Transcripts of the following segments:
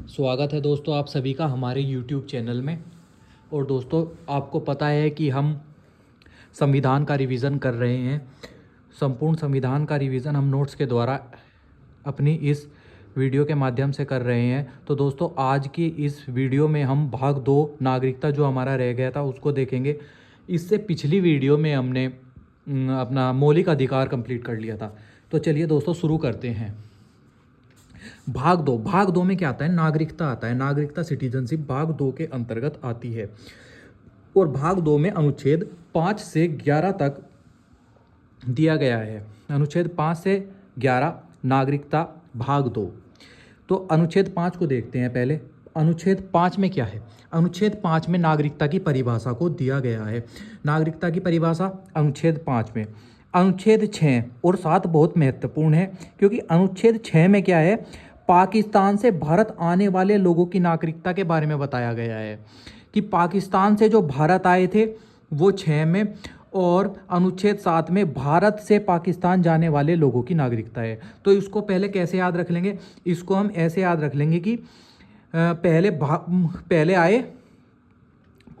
स्वागत है दोस्तों आप सभी का हमारे YouTube चैनल में। और दोस्तों आपको पता है कि हम संविधान का रिवीजन कर रहे हैं। संपूर्ण संविधान का रिवीजन हम नोट्स के द्वारा अपनी इस वीडियो के माध्यम से कर रहे हैं। तो दोस्तों आज की इस वीडियो में हम भाग 2 नागरिकता जो हमारा रह गया था उसको देखेंगे। इससे पिछली वीडियो में हमने अपना मौलिक अधिकार कंप्लीट कर लिया था। तो चलिए दोस्तों शुरू करते हैं। भाग दो में क्या आता है? नागरिकता आता है। नागरिकता सिटीजनशिप भाग 2 के अंतर्गत आती है। और भाग 2 में अनुच्छेद 5 से 11 तक दिया गया है। अनुच्छेद 5 से 11 नागरिकता भाग 2। तो अनुच्छेद 5 को देखते हैं पहले। अनुच्छेद 5 में क्या है? अनुच्छेद 5 में नागरिकता की परिभाषा को दिया गया है। नागरिकता की परिभाषा अनुच्छेद 5 में। अनुच्छेद 6 और 7 बहुत महत्वपूर्ण है, क्योंकि अनुच्छेद 6 में क्या है? पाकिस्तान से भारत आने वाले लोगों की नागरिकता के बारे में बताया गया है कि पाकिस्तान से जो भारत आए थे वो 6 में, और अनुच्छेद 7 में भारत से पाकिस्तान जाने वाले लोगों की नागरिकता है। तो इसको पहले कैसे याद रख लेंगे? इसको हम ऐसे याद रख लेंगे कि पहले आए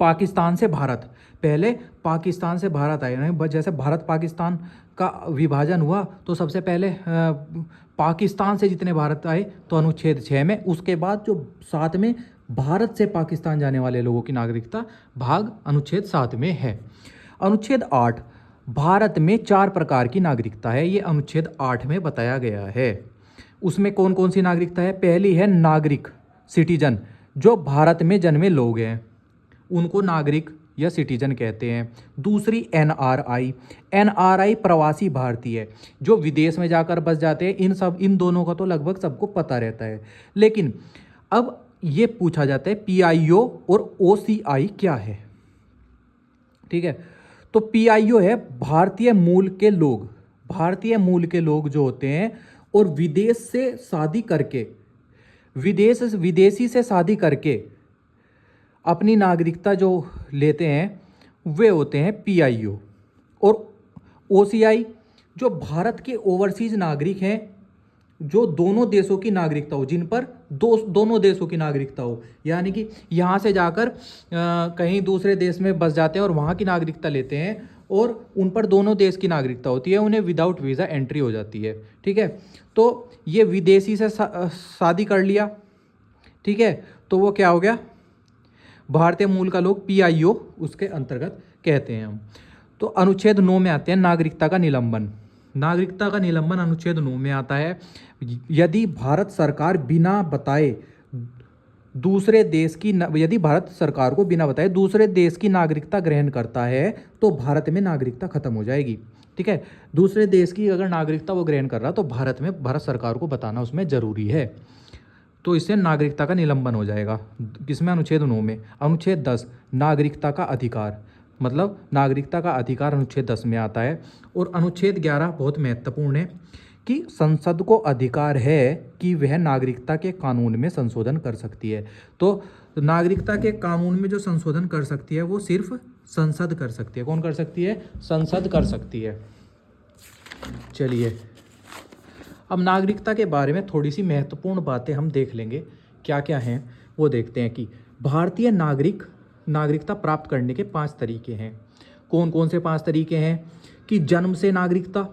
पाकिस्तान से भारत, पहले पाकिस्तान से भारत आए ना। जैसे भारत पाकिस्तान का विभाजन हुआ तो सबसे पहले पाकिस्तान से जितने भारत आए तो अनुच्छेद 6 में, उसके बाद जो 7 में भारत से पाकिस्तान जाने वाले लोगों की नागरिकता भाग अनुच्छेद 7 में है। अनुच्छेद 8 भारत में 4 प्रकार की नागरिकता है, ये अनुच्छेद 8 में बताया गया है। उसमें कौन कौन सी नागरिकता है? पहली है नागरिक सिटीजन, जो भारत में जन्मे लोग हैं उनको नागरिक या सिटीजन कहते हैं। दूसरी एनआरआई, एनआरआई प्रवासी भारतीय, जो विदेश में जाकर बस जाते हैं। इन दोनों का तो लगभग सबको पता रहता है, लेकिन अब ये पूछा जाता है पीआईओ और ओसीआई क्या है। ठीक है, तो पीआईओ है भारतीय मूल के लोग। भारतीय मूल के लोग जो होते हैं और विदेश से शादी करके, विदेशी से शादी करके अपनी नागरिकता जो लेते हैं वे होते हैं पीआईओ। और ओसीआई जो भारत के ओवरसीज नागरिक हैं, जो दोनों देशों की नागरिकता हो, जिन पर दोनों देशों की नागरिकता हो, यानी कि यहाँ से जाकर कहीं दूसरे देश में बस जाते हैं और वहाँ की नागरिकता लेते हैं और उन पर दोनों देश की नागरिकता होती है, उन्हें विदाउट वीज़ा एंट्री हो जाती है। ठीक है, तो ये विदेशी से शादी कर लिया, ठीक है, तो वो क्या हो गया? भारतीय मूल का लोग, पीआईओ उसके अंतर्गत कहते हैं हम। तो अनुच्छेद 9 में आते हैं नागरिकता का निलंबन। नागरिकता का निलंबन अनुच्छेद 9 में आता है। यदि भारत सरकार बिना बताए दूसरे देश की, यदि भारत सरकार को बिना बताए दूसरे देश की नागरिकता ग्रहण करता है तो भारत में नागरिकता खत्म हो जाएगी। ठीक है, दूसरे देश की अगर नागरिकता वो ग्रहण कर रहा तो भारत सरकार को बताना उसमें ज़रूरी है। तो इससे नागरिकता का निलंबन हो जाएगा। किसमें? अनुच्छेद 9 में। अनुच्छेद 10 नागरिकता का अधिकार, मतलब नागरिकता का अधिकार अनुच्छेद 10 में आता है। और अनुच्छेद 11 बहुत महत्वपूर्ण है कि संसद को अधिकार है कि वह नागरिकता के कानून में संशोधन कर सकती है। तो नागरिकता के कानून में जो संशोधन कर सकती है वो सिर्फ संसद कर सकती है। कौन कर सकती है? संसद कर सकती है। चलिए, अब नागरिकता के बारे में थोड़ी सी महत्वपूर्ण बातें हम देख लेंगे, क्या क्या हैं वो देखते हैं। कि भारतीय नागरिकता प्राप्त करने के 5 तरीके हैं। कौन कौन से 5 तरीके हैं? कि जन्म से नागरिकता।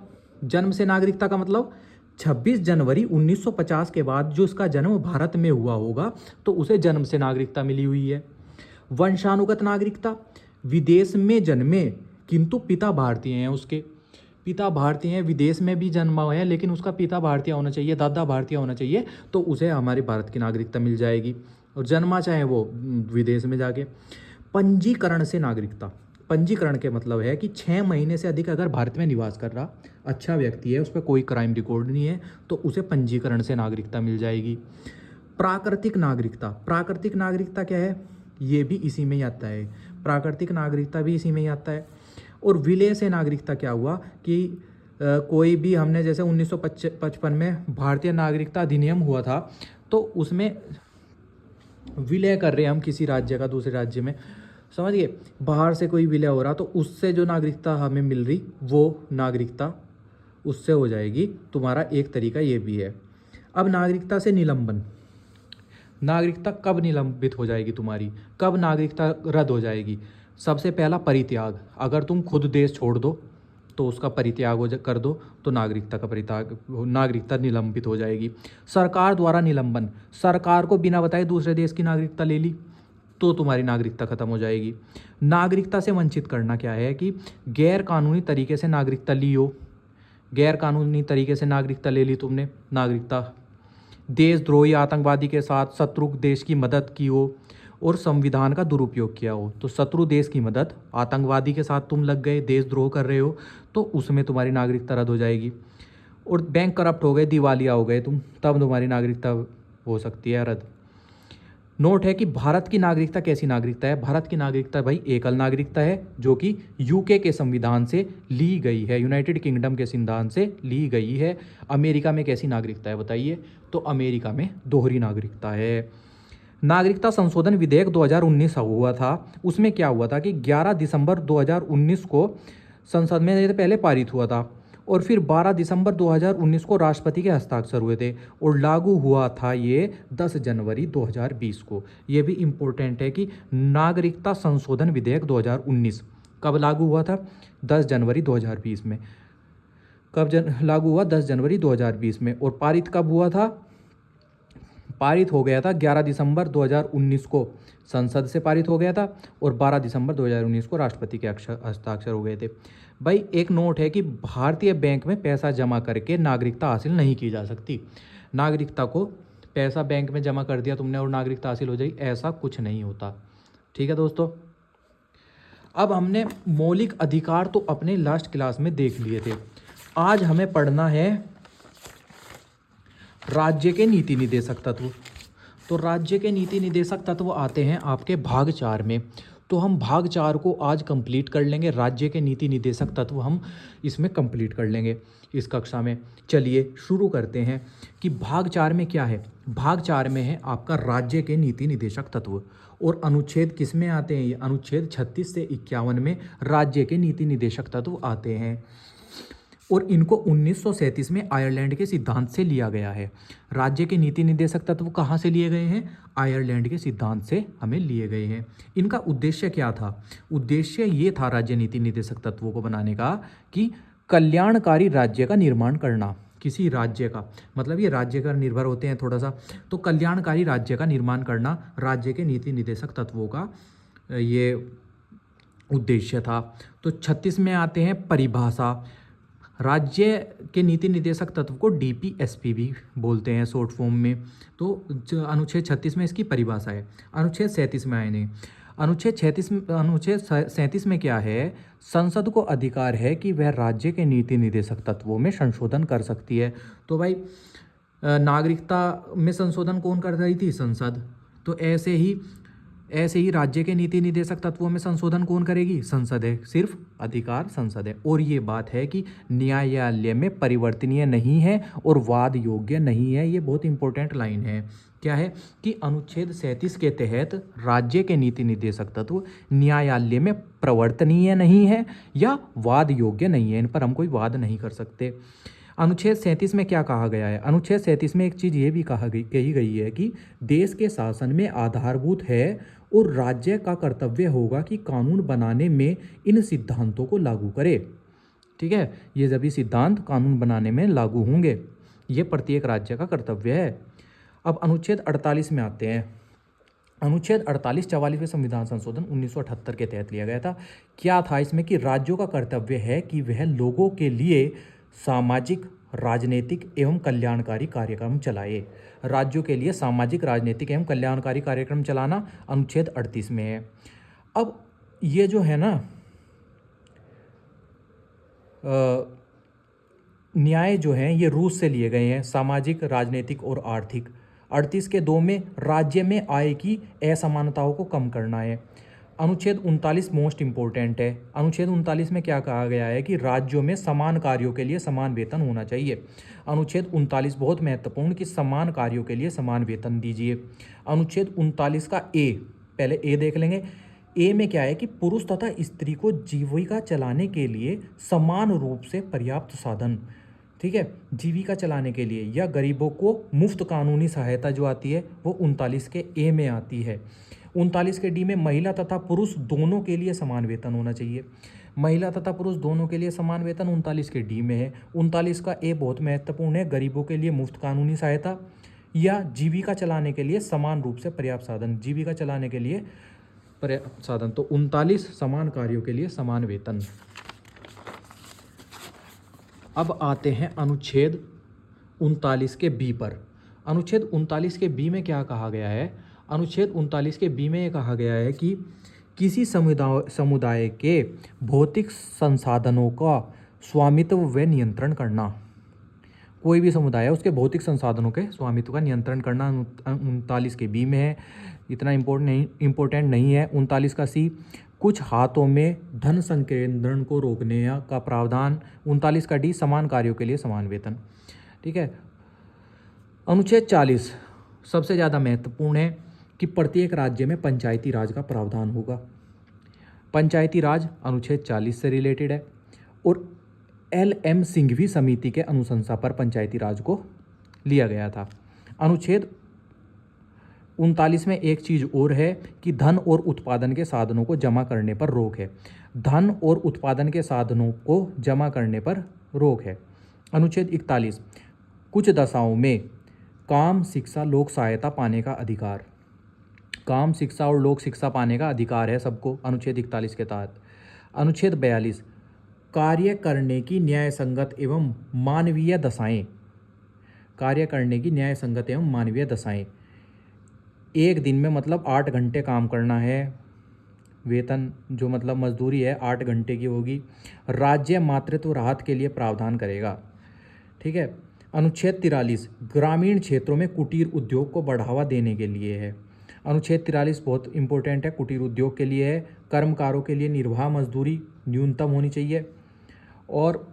जन्म से नागरिकता का मतलब 26 जनवरी 1950 के बाद जो उसका जन्म भारत में हुआ होगा तो उसे जन्म से नागरिकता मिली हुई है। वंशानुगत नागरिकता, विदेश में जन्मे किंतु पिता भारतीय हैं, उसके पिता भारतीय हैं, विदेश में भी जन्मा हुआ है लेकिन उसका पिता भारतीय होना चाहिए, दादा भारतीय होना चाहिए, तो उसे हमारे भारत की नागरिकता मिल जाएगी, और जन्मा चाहे वो विदेश में जाके। पंजीकरण से नागरिकता, पंजीकरण के मतलब है कि 6 महीने से अधिक अगर भारत में निवास कर रहा अच्छा व्यक्ति है, उस पर कोई क्राइम रिकॉर्ड नहीं है, तो उसे पंजीकरण से नागरिकता मिल जाएगी। प्राकृतिक नागरिकता, प्राकृतिक नागरिकता क्या है? ये भी इसी में ही आता है। प्राकृतिक नागरिकता भी इसी में ही आता है। और विलय से नागरिकता क्या हुआ? कि कोई भी, हमने जैसे 1955 में भारतीय नागरिकता अधिनियम हुआ था, तो उसमें विलय कर रहे हैं हम किसी राज्य का दूसरे राज्य में, समझिए, बाहर से कोई विलय हो रहा तो उससे जो नागरिकता हमें मिल रही वो नागरिकता उससे हो जाएगी। तुम्हारा एक तरीका ये भी है। अब नागरिकता से निलंबन, नागरिकता कब निलंबित हो जाएगी तुम्हारी, कब नागरिकता रद्द हो जाएगी? सबसे पहला परित्याग, अगर तुम खुद देश छोड़ दो तो उसका परित्याग कर दो तो नागरिकता का परित्याग, नागरिकता निलंबित हो जाएगी। सरकार द्वारा निलंबन, सरकार को बिना बताए दूसरे देश की नागरिकता ले ली तो तुम्हारी नागरिकता खत्म हो जाएगी। नागरिकता से वंचित करना क्या है कि गैर कानूनी तरीके से नागरिकता ली हो, गैर कानूनी तरीके से नागरिकता ले ली तुमने नागरिकता, देशद्रोही आतंकवादी के साथ शत्रु देश की मदद की हो और संविधान का दुरुपयोग किया हो। तो शत्रु देश की मदद, आतंकवादी के साथ तुम लग गए, देशद्रोह कर रहे हो, तो उसमें तुम्हारी नागरिकता रद्द हो जाएगी। और बैंक करप्ट हो गए, दिवालिया हो गए तुम, तब तुम्हारी नागरिकता हो सकती है रद्द। नोट है कि भारत की नागरिकता कैसी नागरिकता है? भारत की नागरिकता भाई एकल नागरिकता है, जो कि यूके के संविधान से ली गई है, यूनाइटेड किंगडम के संविधान से ली गई है। अमेरिका में कैसी नागरिकता है बताइए? तो अमेरिका में दोहरी नागरिकता है। नागरिकता संशोधन विधेयक 2019 हुआ था, उसमें क्या हुआ था कि 11 दिसंबर 2019 को संसद में ये पहले पारित हुआ था और फिर 12 दिसंबर 2019 को राष्ट्रपति के हस्ताक्षर हुए थे और लागू हुआ था ये 10 जनवरी 2020 को। ये भी इम्पोर्टेंट है कि नागरिकता संशोधन विधेयक 2019 कब लागू हुआ था? 10 जनवरी 2020 में। कब लागू हुआ? 10 जनवरी 2020 में। और पारित कब हुआ था? पारित हो गया था 11 दिसंबर 2019 को संसद से पारित हो गया था और 12 दिसंबर 2019 को राष्ट्रपति के हस्ताक्षर हो गए थे। भाई एक नोट है कि भारतीय बैंक में पैसा जमा करके नागरिकता हासिल नहीं की जा सकती। नागरिकता को पैसा बैंक में जमा कर दिया तुमने और नागरिकता हासिल हो जाएगी, ऐसा कुछ नहीं होता। ठीक है दोस्तों, अब हमने मौलिक अधिकार तो अपने लास्ट क्लास में देख लिए थे। आज हमें पढ़ना है राज्य के नीति निदेशक तत्व। तो राज्य के नीति निदेशक तत्व आते हैं आपके भाग 4 में। तो हम भाग 4 को आज कंप्लीट कर लेंगे, राज्य के नीति निदेशक तत्व हम इसमें कंप्लीट कर लेंगे इस कक्षा में। चलिए शुरू करते हैं कि भाग 4 में क्या है। भाग 4 में है आपका राज्य के नीति निदेशक तत्व और अनुच्छेद किस में आते हैं? ये अनुच्छेद 36 से 51 में राज्य के नीति निदेशक तत्व आते हैं और इनको 1937 में आयरलैंड के सिद्धांत से लिया गया है। राज्य के नीति निदेशक तत्व कहाँ से लिए गए हैं? आयरलैंड के सिद्धांत से हमें लिए गए हैं। इनका उद्देश्य क्या था? उद्देश्य ये था राज्य नीति निदेशक तत्वों को बनाने का कि कल्याणकारी राज्य का निर्माण करना। किसी राज्य का मतलब ये राज्य का निर्भर होते हैं थोड़ा सा, तो कल्याणकारी राज्य का निर्माण करना राज्य के नीति निदेशक तत्वों का ये उद्देश्य था। तो 36 में आते हैं परिभाषा। राज्य के नीति निदेशक तत्व को डीपीएसपी भी बोलते हैं शॉर्ट फॉर्म में। तो अनुच्छेद 36 में इसकी परिभाषा है। अनुच्छेद 37 में आए नहीं। अनुच्छेद 37 में क्या है? संसद को अधिकार है कि वह राज्य के नीति निदेशक तत्वों में संशोधन कर सकती है। तो भाई नागरिकता में संशोधन कौन कर रही थी? संसद। तो ऐसे ही राज्य के नीति निदेशक तत्वों में संशोधन कौन करेगी? संसद है। सिर्फ अधिकार संसद है। और ये बात है कि न्यायालय में परिवर्तनीय नहीं है और वाद योग्य नहीं है। ये बहुत इंपॉर्टेंट लाइन है। क्या है कि अनुच्छेद 37 के तहत राज्य के नीति निदेशक तत्व न्यायालय में परिवर्तनीय नहीं है या वाद योग्य नहीं है। इन पर हम कोई वाद नहीं कर सकते। अनुच्छेद 37 में क्या कहा गया है? अनुच्छेद 37 में एक चीज़ ये भी कही गई है कि देश के शासन में आधारभूत है और राज्य का कर्तव्य होगा कि कानून बनाने में इन सिद्धांतों को लागू करे। ठीक है, ये सभी सिद्धांत कानून बनाने में लागू होंगे, ये प्रत्येक राज्य का कर्तव्य है। अब अनुच्छेद 48 में आते हैं। अनुच्छेद 48 44वें संविधान संशोधन 1978 के तहत लिया गया था। क्या था इसमें कि राज्यों का कर्तव्य है कि वह लोगों के लिए सामाजिक, राजनीतिक एवं कल्याणकारी कार्यक्रम चलाए। राज्यों के लिए सामाजिक, राजनीतिक एवं कल्याणकारी कार्यक्रम चलाना अनुच्छेद 38 में है। अब ये जो है ना न्याय जो हैं ये रूस से लिए गए हैं, सामाजिक, राजनीतिक और आर्थिक। 38 के 2 में राज्य में आय की असमानताओं को कम करना है। अनुच्छेद 39 मोस्ट इम्पोर्टेंट है। अनुच्छेद 39 में क्या कहा गया है कि राज्यों में समान कार्यों के लिए समान वेतन होना चाहिए। अनुच्छेद 39 बहुत महत्वपूर्ण कि समान कार्यों के लिए समान वेतन दीजिए। अनुच्छेद 39 का ए, पहले ए देख लेंगे। ए में क्या है कि पुरुष तथा स्त्री को जीविका चलाने के लिए समान रूप से पर्याप्त साधन ठीक है, जीविका चलाने के लिए या गरीबों को मुफ्त कानूनी सहायता जो आती है वो 39 के ए में आती है। 39 के डी में महिला तथा पुरुष दोनों के लिए समान वेतन होना चाहिए। महिला तथा पुरुष दोनों के लिए समान वेतन 39 के डी में है। 39 का ए बहुत महत्वपूर्ण है, गरीबों के लिए मुफ्त कानूनी सहायता या जीविका चलाने के लिए समान रूप से पर्याप्त साधन, जीविका चलाने के लिए पर्याप्त साधन। तो 39 समान कार्यों के लिए समान वेतन। अब आते हैं अनुच्छेद 39 के बी पर। अनुच्छेद 39 के बी में क्या कहा गया है? अनुच्छेद 39 के बी में ये कहा गया है कि किसी समुदाय के भौतिक संसाधनों का स्वामित्व व नियंत्रण करना। कोई भी समुदाय है उसके भौतिक संसाधनों के स्वामित्व का नियंत्रण करना 39 के बी में है। इतना इम्पोर्टेंट नहीं है। 39 का सी, कुछ हाथों में धन संकेंद्रण को रोकने का प्रावधान। 39 का डी, समान कार्यों के लिए समान वेतन। ठीक है। अनुच्छेद 40 सबसे ज़्यादा महत्वपूर्ण है कि प्रत्येक राज्य में पंचायती राज का प्रावधान होगा। पंचायती राज अनुच्छेद 40 से रिलेटेड है और LM सिंघवी समिति के अनुशंसा पर पंचायती राज को लिया गया था। अनुच्छेद 39 में एक चीज़ और है कि धन और उत्पादन के साधनों को जमा करने पर रोक है। धन और उत्पादन के साधनों को जमा करने पर रोक है। अनुच्छेद 41, कुछ दशाओं में काम, शिक्षा, लोक सहायता पाने का अधिकार। काम, शिक्षा और लोक शिक्षा पाने का अधिकार है सबको अनुच्छेद 41 के तहत। अनुच्छेद 42, कार्य करने की न्याय संगत एवं मानवीय दशाएं। कार्य करने की न्याय संगत एवं मानवीय दशाएं। एक दिन में मतलब 8 घंटे काम करना है। वेतन जो मतलब मजदूरी है 8 घंटे की होगी। राज्य मातृत्व राहत के लिए प्रावधान करेगा। ठीक है। अनुच्छेद 43, ग्रामीण क्षेत्रों में कुटीर उद्योग को बढ़ावा देने के लिए है। अनुच्छेद 43 बहुत इंपॉर्टेंट है, कुटीर उद्योग के लिए है। कर्मकारों के लिए निर्वाह मजदूरी न्यूनतम होनी चाहिए और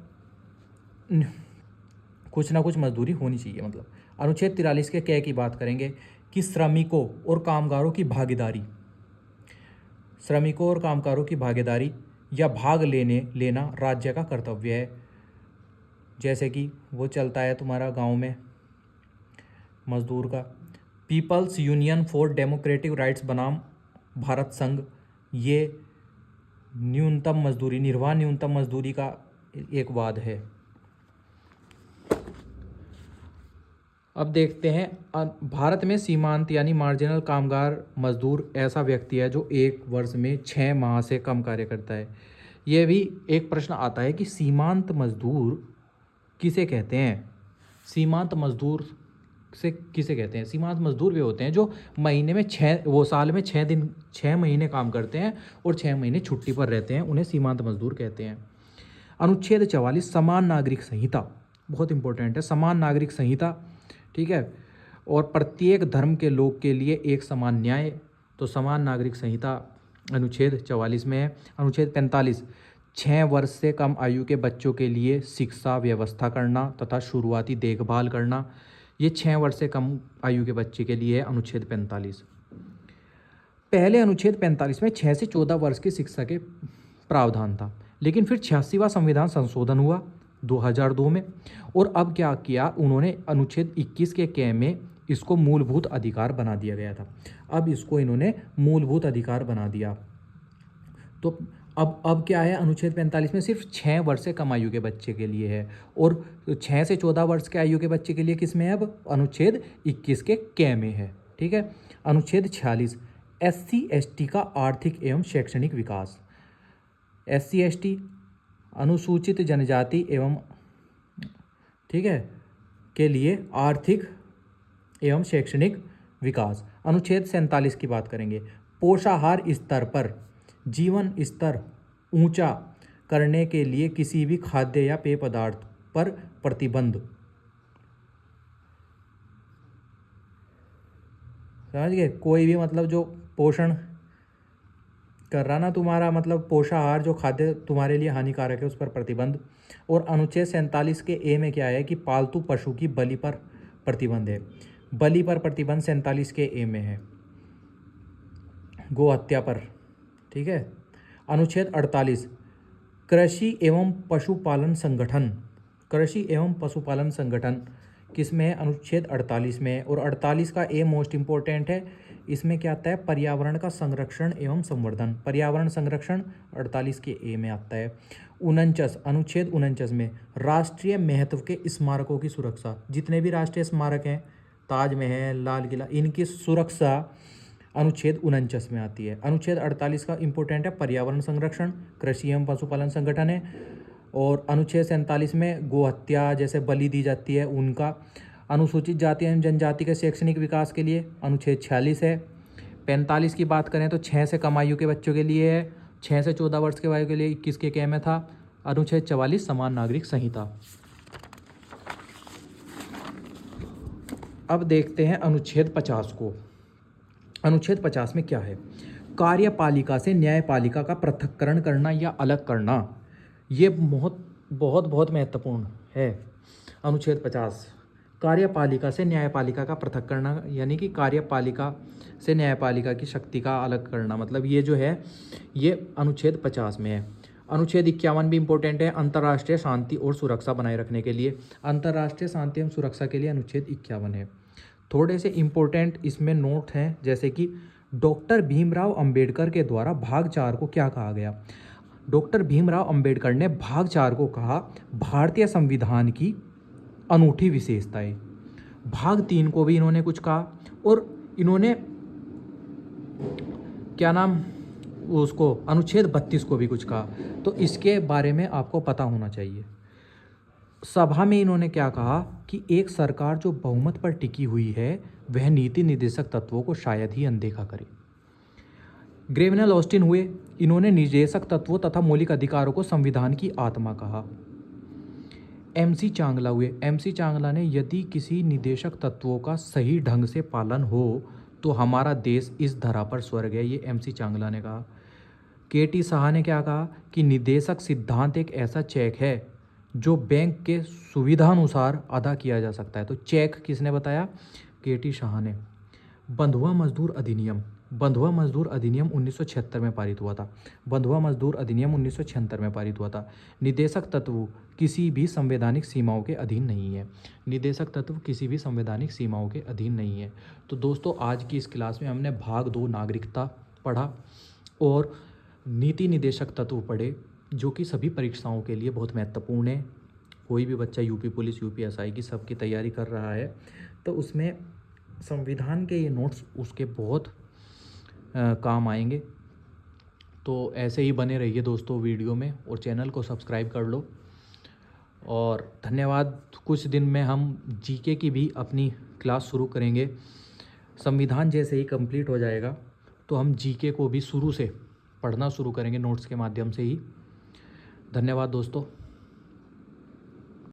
कुछ ना कुछ मजदूरी होनी चाहिए। मतलब अनुच्छेद 43 के कै की बात करेंगे कि श्रमिकों और कामगारों की भागीदारी। श्रमिकों और कामगारों की भागीदारी या भाग लेना राज्य का कर्तव्य है। जैसे कि वो चलता है तुम्हारा गांव में मजदूर का people's union for democratic rights बनाम भारत संघ, ये न्यूनतम मजदूरी, निर्वाह न्यूनतम मजदूरी का एक वाद है। अब देखते हैं भारत में सीमांत यानी मार्जिनल कामगार मजदूर ऐसा व्यक्ति है जो 1 वर्ष में 6 माह से कम कार्य करता है। ये भी एक प्रश्न आता है कि सीमांत मजदूर किसे कहते हैं? सीमांत मजदूर से किसे कहते हैं? सीमांत मजदूर वे होते हैं जो महीने में साल में 6 महीने काम करते हैं और 6 महीने छुट्टी पर रहते हैं, उन्हें सीमांत मजदूर कहते हैं। अनुच्छेद 44, समान नागरिक संहिता बहुत इंपॉर्टेंट है। समान नागरिक संहिता, ठीक है, और प्रत्येक धर्म के लोग के लिए एक समान न्याय, तो समान नागरिक संहिता अनुच्छेद 44 में है। अनुच्छेद 45, 6 वर्ष से कम आयु के बच्चों के लिए शिक्षा व्यवस्था करना तथा शुरुआती देखभाल करना, ये 6 वर्ष से कम आयु के बच्चे के लिए है अनुच्छेद 45। पहले अनुच्छेद 45 में 6 से 14 वर्ष की शिक्षा के प्रावधान था, लेकिन फिर 86वां संविधान संशोधन हुआ 2002 में और अब क्या किया उन्होंने, अनुच्छेद 21 के कै में इसको मूलभूत अधिकार बना दिया गया था। अब इसको इन्होंने मूलभूत अधिकार बना दिया। तो अब क्या है, अनुच्छेद 45 में सिर्फ 6 वर्ष से कम आयु के बच्चे के लिए है और 6 से 14 वर्ष के आयु के बच्चे के लिए किस में है? अब अनुच्छेद 21 के कै में है। ठीक है। अनुच्छेद 46, SC ST का आर्थिक एवं शैक्षणिक विकास। SC ST अनुसूचित जनजाति एवं, ठीक है, के लिए आर्थिक एवं शैक्षणिक विकास। अनुच्छेद 47 की बात करेंगे, पोषाहार स्तर पर जीवन स्तर ऊंचा करने के लिए किसी भी खाद्य या पेय पदार्थ पर प्रतिबंध। समझ गए? कोई भी मतलब जो पोषण कर रहा ना तुम्हारा, मतलब पोषाहार जो खाद्य तुम्हारे लिए हानिकारक है उस पर प्रतिबंध। और अनुच्छेद 47 के ए में क्या है कि पालतू पशु की बलि पर प्रतिबंध है। बलि पर प्रतिबंध 47 के ए में है, गो हत्या पर। ठीक है। अनुच्छेद 48, कृषि एवं पशुपालन संगठन कृषि एवं पशुपालन संगठन किस में है? अनुच्छेद 48 में है। और 48 का ए मोस्ट इम्पोर्टेंट है, इसमें क्या आता है? पर्यावरण का संरक्षण एवं संवर्धन। पर्यावरण संरक्षण 48 के ए में आता है। 49 अनुच्छेद 49 में राष्ट्रीय महत्व के स्मारकों की सुरक्षा। जितने भी राष्ट्रीय स्मारक हैं, ताजमहल, लाल किला, इनकी सुरक्षा अनुच्छेद 49 में आती है। अनुच्छेद 48 का इम्पोर्टेंट है पर्यावरण संरक्षण, कृषि एवं पशुपालन संगठन है। और अनुच्छेद 47 में गो हत्या जैसे बलि दी जाती है उनका। अनुसूचित जाति एवं जनजाति के शैक्षणिक विकास के लिए अनुच्छेद 46 है। 45 की बात करें तो 6 से कम आयु के बच्चों के लिए है। 6 से 14 वर्ष के आयु के लिए 21 के क्या में था? अनुच्छेद 44 समान नागरिक संहिता। अब देखते हैं अनुच्छेद 50 को। अनुच्छेद 50 में क्या है? कार्यपालिका से न्यायपालिका का पृथक्करण करना या अलग करना। ये बहुत महत्वपूर्ण है। अनुच्छेद 50 कार्यपालिका से न्यायपालिका का पृथक करना, यानी कि कार्यपालिका से न्यायपालिका की शक्ति का अलग करना, मतलब ये जो है ये अनुच्छेद 50 में है। अनुच्छेद 51 भी इम्पोर्टेंट है, अंतर्राष्ट्रीय शांति और सुरक्षा बनाए रखने के लिए। अंतर्राष्ट्रीय शांति एवं सुरक्षा के लिए अनुच्छेद 51 है। थोड़े से इम्पोर्टेंट इसमें नोट हैं, जैसे कि डॉक्टर भीमराव अंबेडकर के द्वारा भाग 4 को क्या कहा गया? डॉक्टर भीमराव अंबेडकर ने भाग 4 को कहा भारतीय संविधान की अनूठी विशेषताएं। भाग 3 को भी इन्होंने कुछ कहा, और इन्होंने क्या नाम उसको अनुच्छेद 32 को भी कुछ कहा। तो इसके बारे में आपको पता होना चाहिए। सभा में इन्होंने क्या कहा कि एक सरकार जो बहुमत पर टिकी हुई है वह नीति निर्देशक तत्वों को शायद ही अनदेखा करे। ग्रेविनल ऑस्टिन हुए, इन्होंने निर्देशक तत्वों तथा मौलिक अधिकारों को संविधान की आत्मा कहा। MC चांगला हुए, MC चांगला ने यदि किसी निर्देशक तत्वों का सही ढंग से पालन हो तो हमारा देश इस धरा पर स्वर्ग है, ये MC चांगला ने कहा। KT साहा ने क्या कहा कि निर्देशक सिद्धांत एक ऐसा चेक है जो बैंक के सुविधानुसार अदा किया जा सकता है। तो चेक किसने बताया? KT साहा ने। बंधुआ मजदूर अधिनियम, बंधुआ मजदूर अधिनियम 1976 में पारित हुआ था। बंधुआ मजदूर अधिनियम 1976 में पारित हुआ था। निर्देशक तत्व किसी भी संवैधानिक सीमाओं के अधीन नहीं है। निर्देशक तत्व किसी भी संवैधानिक सीमाओं के अधीन नहीं है। तो दोस्तों आज की इस क्लास में हमने भाग 2 नागरिकता पढ़ा और नीति निर्देशक तत्व पढ़े, जो कि सभी परीक्षाओं के लिए बहुत महत्वपूर्ण है। कोई भी बच्चा यूपी पुलिस, UPSI की सबकी तैयारी कर रहा है तो उसमें संविधान के ये नोट्स उसके बहुत काम आएंगे। तो ऐसे ही बने रहिए दोस्तों वीडियो में, और चैनल को सब्सक्राइब कर लो। और धन्यवाद। कुछ दिन में हम GK की भी अपनी क्लास शुरू करेंगे। संविधान जैसे ही कंप्लीट हो जाएगा तो हम GK को भी शुरू से पढ़ना शुरू करेंगे नोट्स के माध्यम से ही। धन्यवाद दोस्तों।